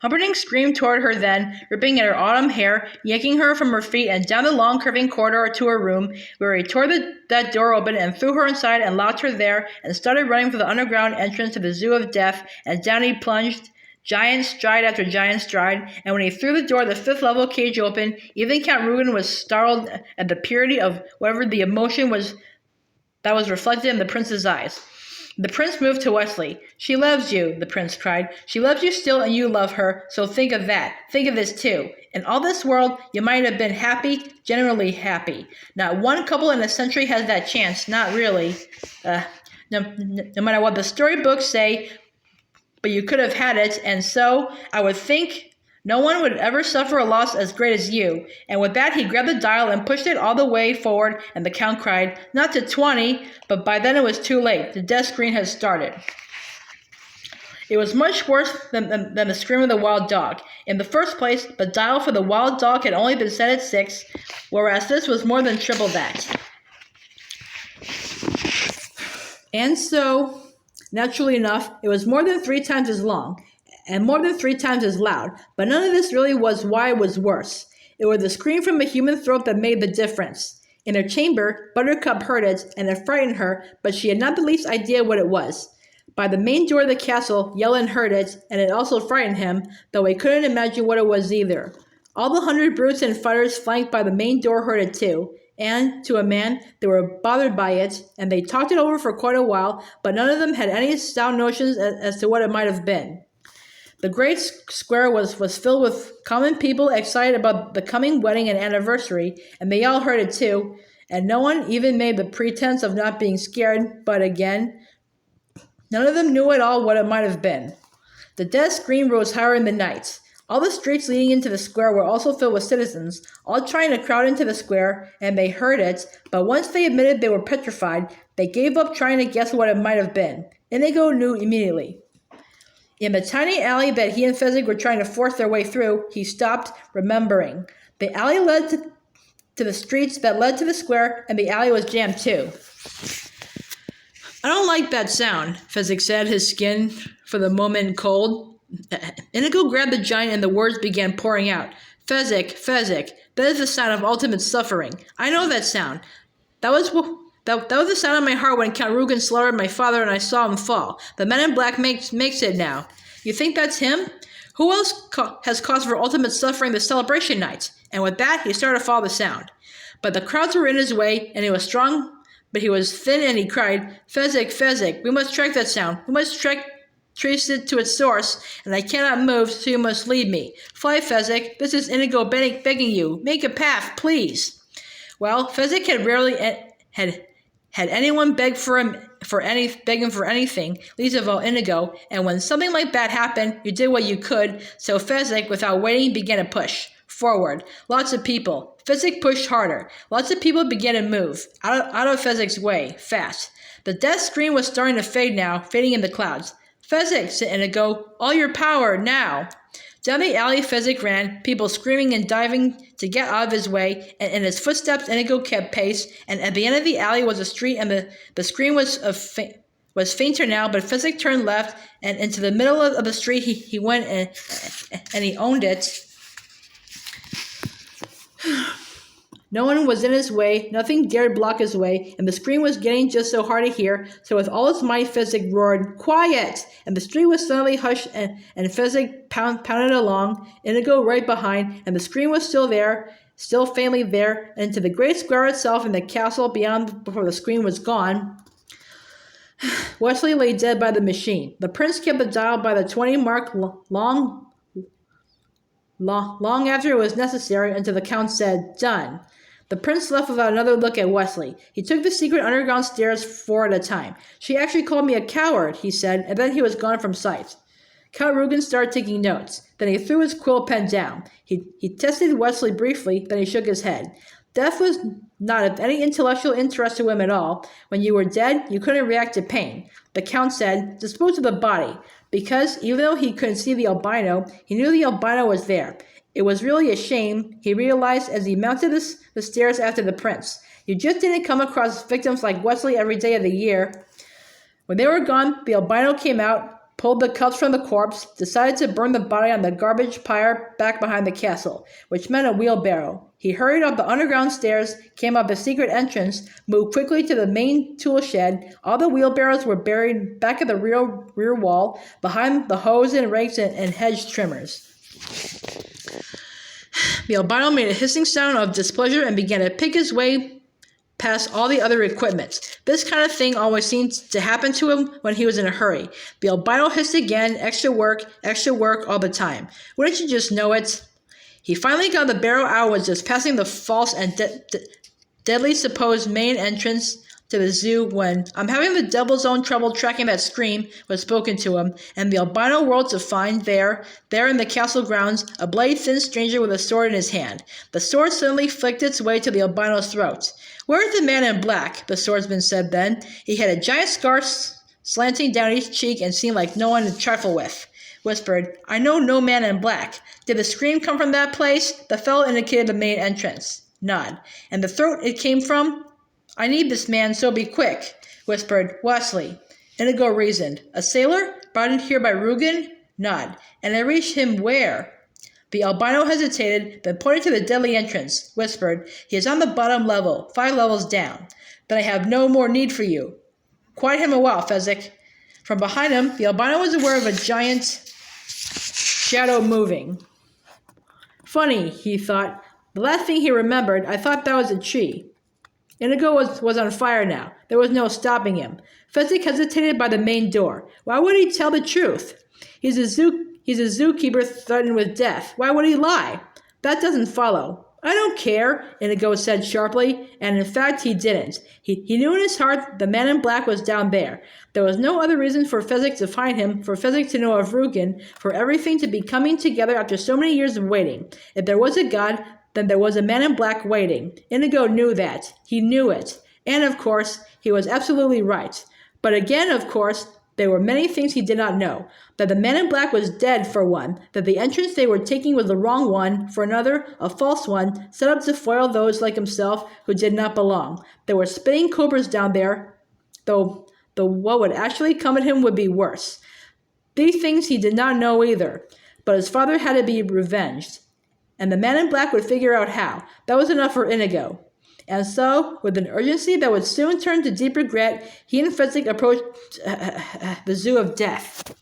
Humperdinck screamed toward her then, ripping at her autumn hair, yanking her from her feet and down the long curving corridor to her room, where he tore that door open and threw her inside and locked her there and started running for the underground entrance to the Zoo of Death, and down he plunged, giant stride after giant stride, and when he threw the door, the fifth level cage open, even Count Rugen was startled at the purity of whatever the emotion was that was reflected in the prince's eyes. The prince moved to Westley. "She loves you," the prince cried. "She loves you still, and you love her, so think of that. Think of this, too. In all this world, you might have been happy, generally happy. Not one couple in a century has that chance, not really. No matter what the storybooks say, but you could have had it, and so, I would think, no one would ever suffer a loss as great as you." And with that, he grabbed the dial and pushed it all the way forward, and the count cried, "Not to 20, but by then it was too late. The death screen had started." It was much worse than the scream of the wild dog. In the first place, the dial for the wild dog had only been set at 6, whereas this was more than triple that. And so, naturally enough, it was more than 3 times as long, and more than 3 times as loud, but none of this really was why it was worse. It was the scream from a human throat that made the difference. In her chamber, Buttercup heard it, and it frightened her, but she had not the least idea what it was. By the main door of the castle, Yellen heard it, and it also frightened him, though he couldn't imagine what it was either. All the 100 brutes and fighters flanked by the main door heard it too, and, to a man, they were bothered by it, and they talked it over for quite a while, but none of them had any sound notions as to what it might have been. The great square was filled with common people excited about the coming wedding and anniversary, and they all heard it too, and no one even made the pretense of not being scared, but again, none of them knew at all what it might have been. The death scream rose higher in the night. All the streets leading into the square were also filled with citizens, all trying to crowd into the square, and they heard it, but once they admitted they were petrified, they gave up trying to guess what it might have been. Inigo knew immediately. In the tiny alley that he and Fezzik were trying to force their way through, he stopped, remembering. The alley led to the streets that led to the square, and the alley was jammed too. "I don't like that sound," Fezzik said, his skin for the moment cold. Inigo grabbed the giant, and the words began pouring out. "Fezzik, Fezzik, that is the sound of ultimate suffering. I know that sound. That was the sound in my heart when Count Rugen slaughtered my father and I saw him fall. The man in black makes it now. You think that's him? Who else has cause for ultimate suffering this celebration night?" And with that, he started to follow the sound. But the crowds were in his way, and he was strong, but he was thin, and he cried, "Fezzik, Fezzik, we must track that sound. We must trace it to its source, and I cannot move, so you must lead me. Fly, Fezzik. This is Inigo begging you. Make a path, please." Well, Fezzik had rarely had anyone beg for anything, least of all Inigo, and when something like that happened, you did what you could, so Fezzik, without waiting, began to push forward. Lots of people. Fezzik pushed harder. Lots of people began to move, out of Fezzik's way, fast. The death screen was starting to fade now, fading in the clouds. "Fezzik," said Inigo, "all your power, now." Down the alley Fezzik ran, people screaming and diving to get out of his way, and in his footsteps Inigo kept pace, and at the end of the alley was a street, and the scream was fainter now, but Fezzik turned left, and into the middle of the street he went, and he owned it. No one was in his way, nothing dared block his way, and the scream was getting just so hard to hear, so with all his might Fezzik roared, "Quiet!" And the street was suddenly hushed, and Fezzik pounded along, Inigo right behind, and the scream was still there, still faintly there, and into the great square itself and the castle beyond before the scream was gone. Westley lay dead by the machine. The prince kept the dial by the 20 mark long after it was necessary, until the count said, "Done." The prince left without another look at Westley. He took the secret underground stairs 4 at a time. "She actually called me a coward," he said, and then he was gone from sight. Count Rugen started taking notes. Then he threw his quill pen down. He tested Westley briefly, then he shook his head. Death was not of any intellectual interest to him at all. When you were dead, you couldn't react to pain. The count said, "Dispose of the body," because, even though he couldn't see the albino, he knew the albino was there. It was really a shame, he realized as he mounted the stairs after the prince. You just didn't come across victims like Westley every day of the year. When they were gone, the albino came out, pulled the cups from the corpse, decided to burn the body on the garbage pyre back behind the castle, which meant a wheelbarrow. He hurried up the underground stairs, came up a secret entrance, moved quickly to the main tool shed. All the wheelbarrows were buried back at the rear wall, behind the hose and rakes and hedge trimmers. The albino made a hissing sound of displeasure and began to pick his way past all the other equipment. This kind of thing always seemed to happen to him when he was in a hurry. The albino hissed again, extra work all the time. Wouldn't you just know it? He finally got the barrow out and was just passing the false and deadly supposed main entrance to the zoo when "I'm having the devil's own trouble tracking that scream" was spoken to him, and the albino whirled to find there in the castle grounds, a bloody thin stranger with a sword in his hand. The sword suddenly flicked its way to the albino's throat. "Where is the man in black?" the swordsman said then. He had a giant scar slanting down each cheek and seemed like no one to trifle with. Whispered, "I know no man in black. Did the scream come from that place?" The fellow indicated the main entrance. Nod. "And the throat it came from?" "I need this man, so be quick," whispered Westley. Inigo reasoned. "A sailor? Brought in here by Rugen?" Nod. "And I reached him where?" The albino hesitated, then pointed to the deadly entrance, whispered, "He is on the bottom level, 5 levels down. Then I have no more need for you. Quiet him a while, Fezzik." From behind him, the albino was aware of a giant shadow moving. Funny, he thought. The last thing he remembered, I thought that was a tree. Inigo was on fire now. There was no stopping him. Fezzik hesitated by the main door. Why would he tell the truth? He's a zookeeper threatened with death. Why would he lie? That doesn't follow. I don't care, Inigo said sharply, and in fact he didn't. He knew in his heart the man in black was down there. There was no other reason for Fezzik to find him, for Fezzik to know of Rugen, for everything to be coming together after so many years of waiting. If there was a god, then there was a man in black waiting. Inigo knew that. He knew it. And, of course, he was absolutely right. But again, of course, there were many things he did not know. That the man in black was dead, for one. That the entrance they were taking was the wrong one, for another, a false one, set up to foil those like himself who did not belong. There were spitting cobras down there, though what would actually come at him would be worse. These things he did not know either. But his father had to be revenged. And the man in black would figure out how. That was enough for Inigo. And so, with an urgency that would soon turn to deep regret, he and Fezzik approached the Zoo of Death.